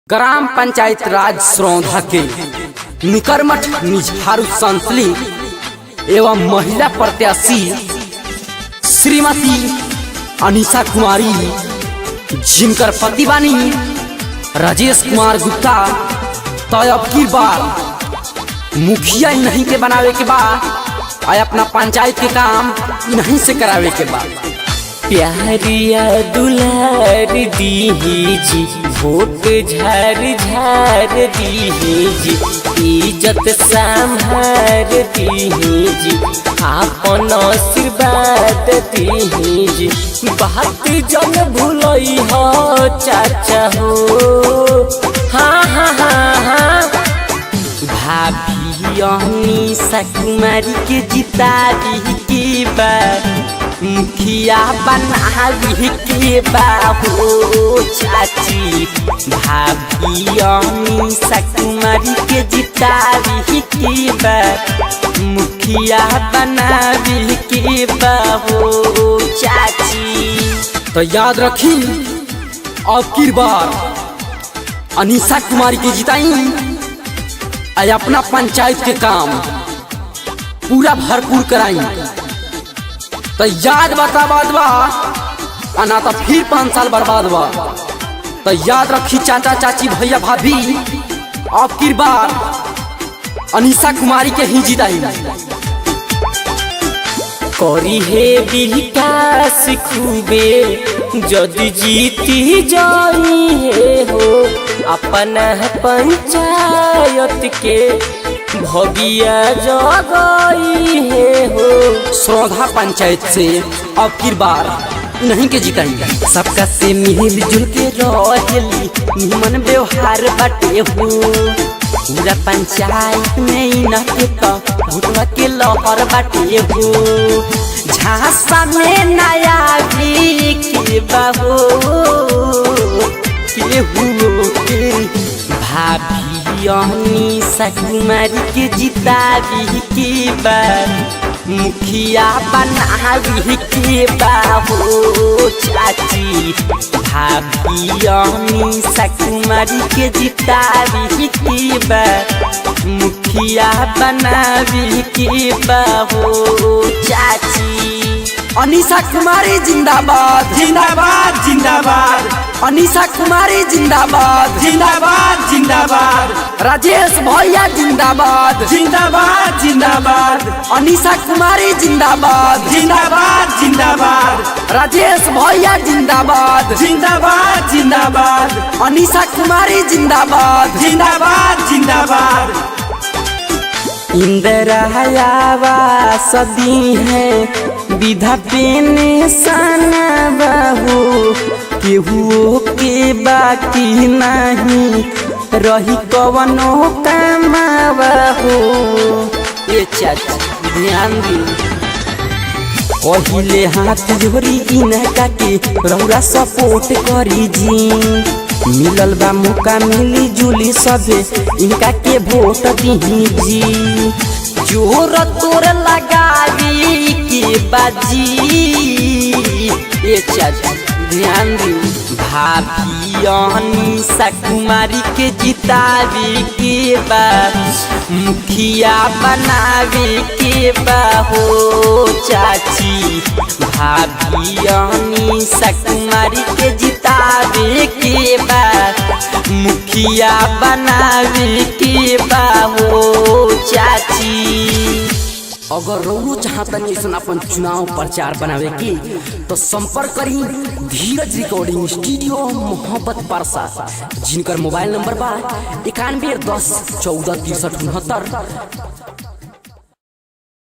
Gram panchayat राज सरौधा के निकरमठ निझारू संतली एवं महिला प्रत्याशी श्रीमती अनीशा कुमारी, जिनकर पति बानी राजेश कुमार गुप्ता, तो अब की बार मुखिया इन्हीं के बनावे के बाद आय अपना पंचायत के काम इन्हीं से करावे के बाद प्यारिया दुलार दीजी, वोट झार झार दीजी, इज्जत संभार दीजी, आपन आशीर्वाद दीजी, बात जन भूलई हो चाचा हो। हाँ हाँ हाँ हाँ भाभी अनीशा कुमारी के जितारी की बात मुखिया बनावी के बाबू चाची, भाभी अनीशा कुमारी के जितारी की बात मुखिया बनावी के बाबू चाची। तो याद रखी अब की बार अनीशा कुमारी के जिताई आय अपना पंचायत के काम पूरा भरपूर कराई। तो याद बता बात बा अना तो फिर 5 साल बर्बाद बा। तो याद रखी चाचा चाची भैया भाभी अब की बार अनीशा कुमारी के ही जिताई। करी है विकास खूबे जदि जीती जाई है हो अपना पंचायत के भगिया जगई है हो। सरौधा पंचायत से अब की बार नहीं के जिताई। सबका से मिल जुल के रहेली, निमन व्यवहार बाटे हो पूरा पंचायत में इनके तो भुटवा के लहर बाटे हो। झांसा में नया भी के बाबू के हो के भाभी अनीशा कुमारी के जितावी के बाद मुखिया बनावी के बाबू चाची, भाभी अनीशा कुमारी के जितावी के बाद मुखिया बनावी के बाबू चाची। अनीशा कुमारी जिंदाबाद जिंदाबाद जिंदाबाद, अनीशा कुमारी जिंदाबाद जिंदाबाद जिंदाबाद, राजेश भैया जिंदाबाद जिंदाबाद जिंदाबाद, अनीशा कुमारी जिंदाबाद जिंदाबाद जिंदाबाद, राजेश भैया जिंदाबाद जिंदाबाद जिंदाबाद, अनीशा कुमारी जिंदाबाद जिंदाबाद जिंदाबाद। इंदिरा आवास दी है विधा पेने सना बाबू, केहू के बाकी नहीं रही कवनो कमावा हो। ये चाची ध्यान दी पहिले हाथ जोड़ी इनका के रौरा सपोर्ट करी जी, मिलल बा मौका मिली जुली सबे इनका के वोट दी जी। जोर तोर लगावी के बाजी ये चाची ध्यान दी भाभी अनीशा कुमारी के जितावी के बाद मुखिया बनावे के बाहो चाची, भाभी अनीशा कुमारी के जितावे के बाद मुखिया बनावे के बाहो चाची। अगर रोनो चाहता नहीं अपन चुनाव प्रचार बनावे की तो संपर्क करी धीरज रिकॉर्डिंग स्टूडियो मोहब्बत परसा, जिनकर मोबाइल नंबर बा 91 10 14 63 69।